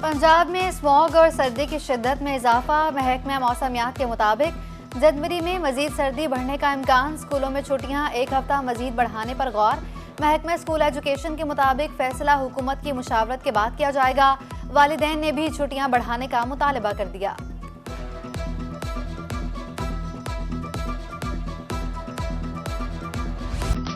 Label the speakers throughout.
Speaker 1: पंजाब में स्मॉग और सर्दी की शिद्दत में इजाफा। महकमा मौसमियात के मुताबिक जनवरी में मजीद सर्दी बढ़ने का इम्कान। स्कूलों में छुट्टियां एक हफ्ता मजीद बढ़ाने पर गौर। महकमा स्कूल एजुकेशन के मुताबिक फैसला हुकूमत की मुशावरत के बाद किया जाएगा। वालिदैन ने भी छुट्टियां बढ़ाने का मुतालबा कर दिया।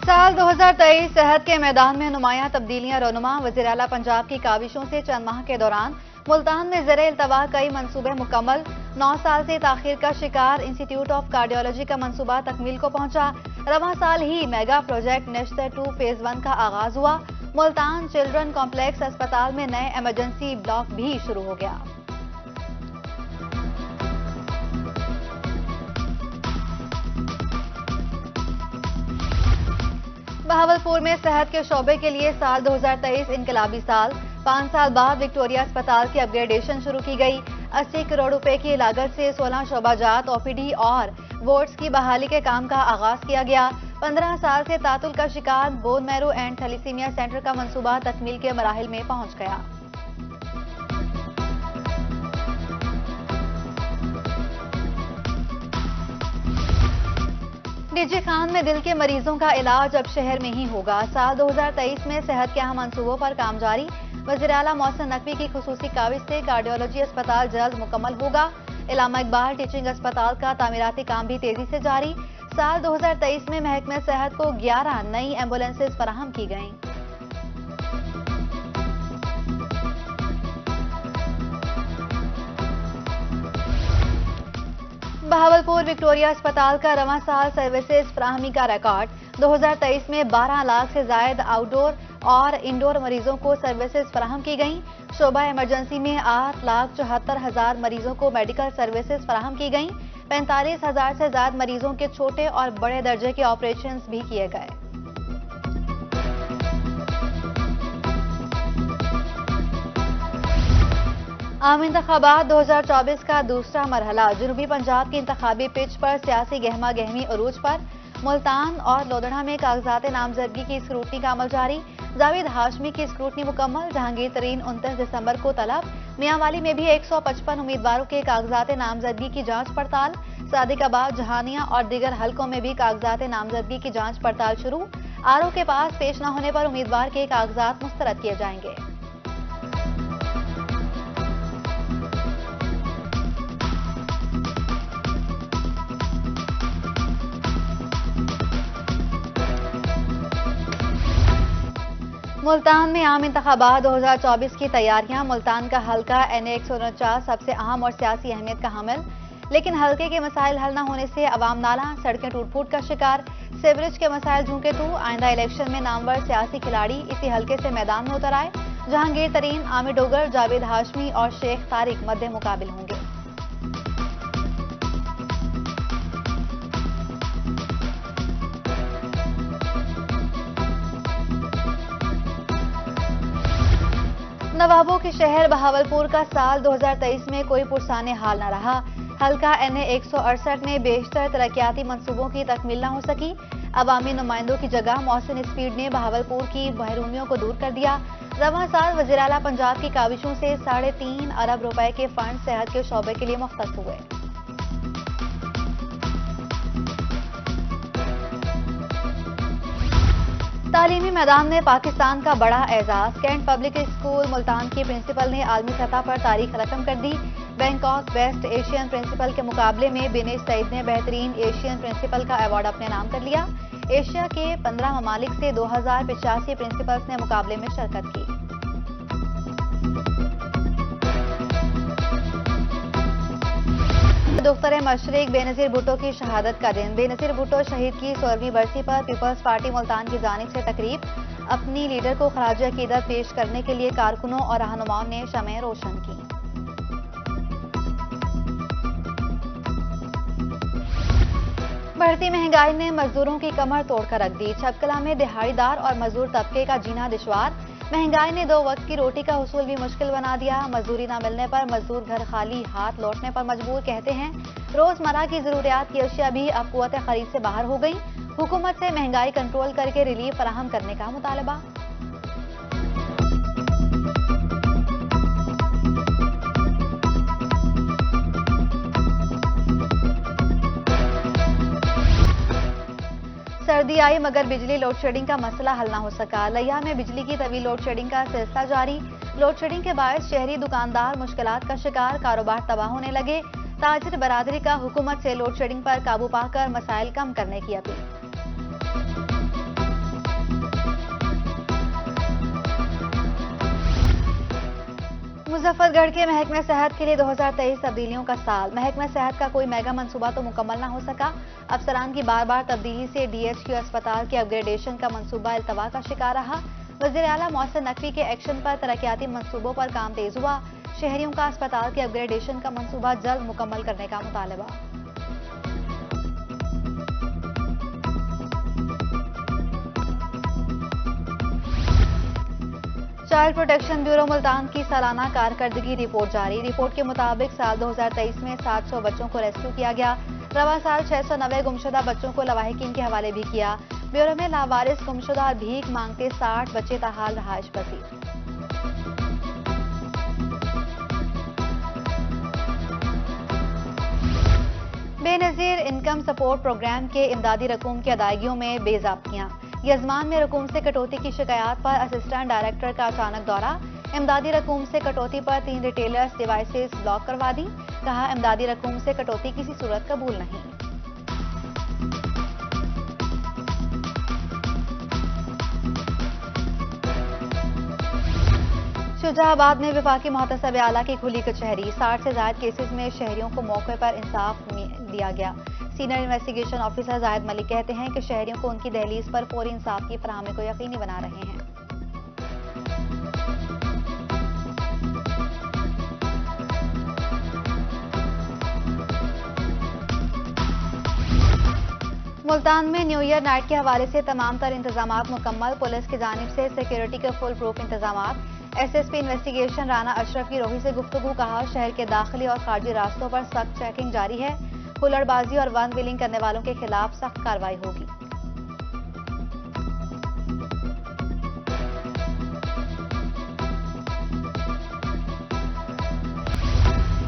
Speaker 1: साल 2023 सेहत के मैदान में नुमायां तब्दीलियां रोनुमा। वज़ीर आला पंजाब की काविशों से चंद माह के दौरान मुल्तान में ज़र इल्तवा कई मंसूबे मुकम्मल। 9 साल से ताखीर का शिकार इंस्टीट्यूट ऑफ कार्डियोलॉजी का मंसूबा तकमील को पहुंचा। रवां साल ही मेगा प्रोजेक्ट नेश्तर 2 फेज 1 का आगाज हुआ। मुल्तान चिल्ड्रन कॉम्प्लेक्स अस्पताल में नए इमरजेंसी ब्लॉक भी शुरू हो गया। बहावलपुर में सेहत के शोबे के लिए साल 2023 इनकलाबी साल। 5 साल बाद विक्टोरिया अस्पताल की अपग्रेडेशन शुरू की गई। 80 करोड़ रुपए की लागत से 16 शोबाजात, ओपीडी और वार्ड्स की बहाली के काम का आगाज किया गया। 15 साल से तातुल का शिकार bone marrow and thalassemia centre का मंसूबा तकमील के मराहिल में पहुंच गया। डीजे खान में दिल के मरीजों का इलाज अब शहर में ही होगा। साल 2023 में सेहत के अहम मंसूबों पर काम जारी। वज़ीर आला मोहसिन नकवी की खुसूसी काविश से कार्डियोलॉजी अस्पताल जल्द मुकम्मल होगा। इलामा इकबाल टीचिंग अस्पताल का तामीराती काम भी तेजी से जारी। साल 2023 में महकमा सेहत को 11 नई एम्बुलेंसेज फराहम की गईं। बहावलपुर विक्टोरिया अस्पताल का रवां साल सर्विसेज फराहमी का रिकॉर्ड। 2023 में 12 लाख से जायद आउटडोर और इंडोर मरीजों को सर्विसेज फराहम की गईं। शोबा इमरजेंसी में 8,74,000 मरीजों को मेडिकल सर्विसेज फराहम की गईं। 45,000 से ज्यादा मरीजों के छोटे और बड़े दर्जे के ऑपरेशन भी किए गए। आम इंतखाबात 2024 का दूसरा मरहला। जनूबी पंजाब की इंतखाबी पिच पर सियासी गहमा गहमी अरूज पर। मुल्तान और लोधड़ा में कागजात नामजदगी की स्क्रूटनी का अमल जारी। जावेद हाशमी की स्क्रूटनी मुकम्मल। जहांगीर तरीन 29 दिसंबर को तलब। मियांवाली में भी 155 उम्मीदवारों के कागजात नामजदगी की जांच पड़ताल। सादिकाबाद, जहानिया और दीगर हलकों में भी कागजात नामजदगी की जांच पड़ताल शुरू। आरओ के पास पेश न होने पर उम्मीदवार के कागजात मुस्तरद किए जाएंगे। मुल्तान में आम इंतखाबात 2024 की तैयारियां। मुल्तान का हल्का NA 149 सबसे अहम और सियासी अहमियत का हामिल, लेकिन हल्के के मसाइल हल न होने से अवाम नाला, सड़कें टूट फूट का शिकार। सीवरेज के मसाइल झुंके तू। आइंदा इलेक्शन में नामवर सियासी खिलाड़ी इसी हल्के से मैदान में उतर आए। जहांगीर तरीन, आमिर डोगर, जावेद हाशमी और शेख तारिक मध्य मुकाबिल होंगे। नवाबों के शहर बहावलपुर का साल 2023 में कोई पुरसाने हाल न रहा। हल्का NA 168 में बेशतर तरक्याती मंसूबों की तकमील न हो सकी। अवामी नुमाइंदों की जगह मोहसिन स्पीड ने बहावलपुर की महरूमियों को दूर कर दिया। रवां साल वज़ीर आला पंजाब की काविशों से 3.5 अरब रुपए के फंड सेहत के शोबे के लिए मुख्तस हुए। तालीमी मैदान में पाकिस्तान का बड़ा एजाज। कैंट पब्लिक स्कूल मुल्तान की प्रिंसिपल ने आलमी सतह पर तारीख रकम कर दी। बैंकॉक बेस्ट एशियन प्रिंसिपल के मुकाबले में बिनेश सईद ने बेहतरीन एशियन प्रिंसिपल का अवार्ड अपने नाम कर लिया। एशिया के 15 ममालिक से 2085 प्रिंसिपल्स ने मुकाबले में शिरकत की। दुख्तर मशरिक बेनज़ीर भुट्टो की शहादत का दिन। बेनज़ीर भुट्टो शहीद की 16वीं बरसी पर पीपल्स पार्टी मुल्तान की जानिब से तकरीब। अपनी लीडर को खराज अकीदत पेश करने के लिए कारकुनों और रहनुमाओं ने शमएं रोशन की। बढ़ती महंगाई ने मजदूरों की कमर तोड़कर रख दी। छपकला में दिहाड़ीदार और मजदूर तबके का जीना दुश्वार। महंगाई ने 2 वक्त की रोटी का हुसूल भी मुश्किल बना दिया। मजदूरी न मिलने पर मजदूर घर खाली हाथ लौटने पर मजबूर। कहते हैं रोजमर्रा की जरूरियात की अशिया भी अब कुव्वत खरीद से बाहर हो गई। हुकूमत से महंगाई कंट्रोल करके रिलीफ फराहम करने का मुतालबा। सर्दी आई मगर बिजली लोड शेडिंग का मसला हल न हो सका। लिया में बिजली की तवील लोड शेडिंग का सिलसिला जारी। लोड शेडिंग के बायस शहरी दुकानदार मुश्किलात का शिकार, कारोबार तबाह होने लगे। ताजिर बरादरी का हुकूमत से लोड शेडिंग पर काबू पाकर मसाइल कम करने की अपील। मुजफ्फरगढ़ के महकमे सेहत के लिए 2023 तब्दीलियों का साल। महकमे सेहत का कोई मेगा मंसूबा तो मुकम्मल न हो सका। अफसरान की बार बार तब्दीली से DHQ अस्पताल के अपग्रेडेशन का मंसूबा इल्तवा का शिकार रहा। वज़ीर आला मोहसिन नकवी के एक्शन पर तरक्याती मंसूबों पर काम तेज हुआ। शहरियों का अस्पताल के अपग्रेडेशन का मंसूबा जल्द मुकम्मल करने का मुतालबा। चाइल्ड प्रोटेक्शन ब्यूरो मुल्तान की सालाना कारकर्दगी रिपोर्ट जारी। रिपोर्ट के मुताबिक साल 2023 में 700 बच्चों को रेस्क्यू किया गया। रवा साल 690 गुमशुदा बच्चों को लवाहिकीन के हवाले भी किया। ब्यूरो में लावारिस गुमशुदा और भीख मांगते 60 बच्चे ताहाल रहाइश पसीर। बेनजीर इनकम सपोर्ट प्रोग्राम के इमदादी रकूम की अदायगियों में बेज़ाब्तियां। यजमान में रकूम से कटौती की शिकायत पर असिस्टेंट डायरेक्टर का अचानक दौरा। इमदादी रकूम से कटौती पर 3 रिटेलर्स डिवाइसेस ब्लॉक करवा दी। कहा, इमदादी रकूम से कटौती किसी सूरत कबूल नहीं। शुजाबाद में वफाकी मोहतसब आला की खुली कचहरी। 60 से ज्यादा केसेस में शहरियों को मौके पर इंसाफ दिया गया। Senior investigation officer Zahid Malik कहते हैं कि शहरियों को उनकी दहलीज पर फौरी इंसाफ की फराहमी को यकीनी बना रहे हैं। मुल्तान में न्यू ईयर नाइट के हवाले से तमाम तर इंतजामात मुकम्मल। पुलिस की जानिब से सिक्योरिटी के फुल प्रूफ इंतजामात। SSP इन्वेस्टिगेशन राना अशरफ की रोही से गुफ्तगू। कहा, शहर के दाखिली और खारजी रास्तों पर सख्त चेकिंग जारी है। हुल्लड़बाजी और वन व्हीलिंग करने वालों के खिलाफ सख्त कार्रवाई होगी।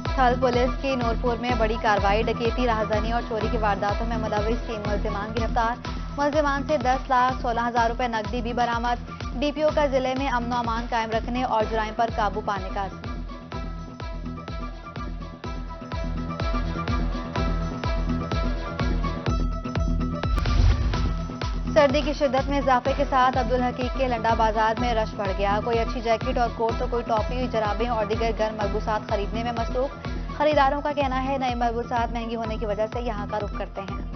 Speaker 1: थल पुलिस की नूरपुर में बड़ी कार्रवाई। डकैती, राहजनी और चोरी की वारदातों में मुलविस 3 मुल्जिमान गिरफ्तार। मुल्जिमान से 10,16,000 रुपए नकदी भी बरामद। DPO का जिले में अमन व अमान कायम रखने और जुराइम पर काबू पाने का अज़्म। सर्दी की शिद्दत में इजाफे के साथ अब्दुल हकीक के लंडा बाजार में रश बढ़ गया। कोई अच्छी जैकेट और कोट तो कोई टॉपी, जराबें और दीगर गर्म मलबूसात खरीदने में मसरूफ। खरीदारों का कहना है नए मलबूसात महंगी होने की वजह से यहां का रुख करते हैं।